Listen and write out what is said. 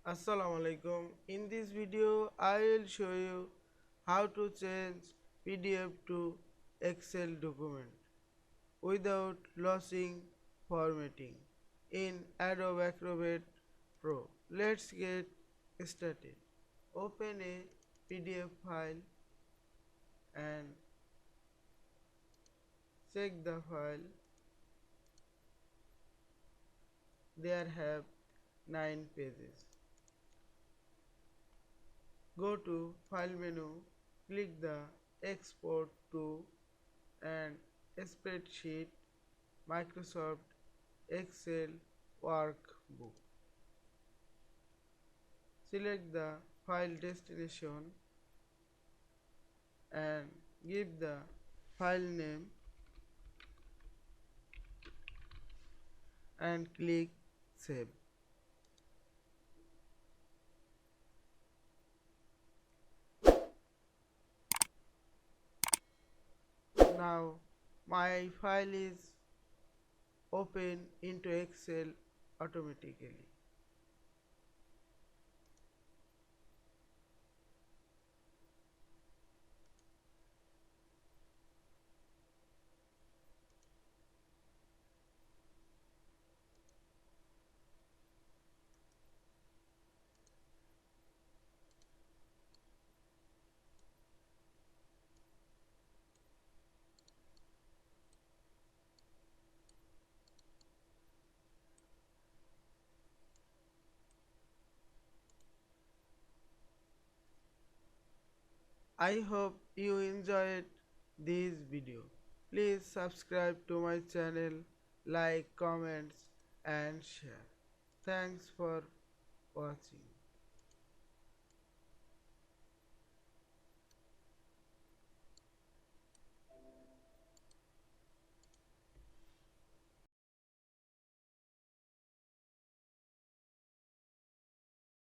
Assalamualaikum. In this video, I will show you how to change PDF to Excel document without losing formatting in Adobe Acrobat Pro. Let's get started. Open a PDF file and check the file. There have 9 pages. Go to File menu, click the Export to and Spreadsheet Microsoft Excel workbook. Select the file destination and give the file name and click Save. Now my file is open into Excel automatically. I hope you enjoyed this video. Please subscribe to my channel, like, comments and share. Thanks for watching.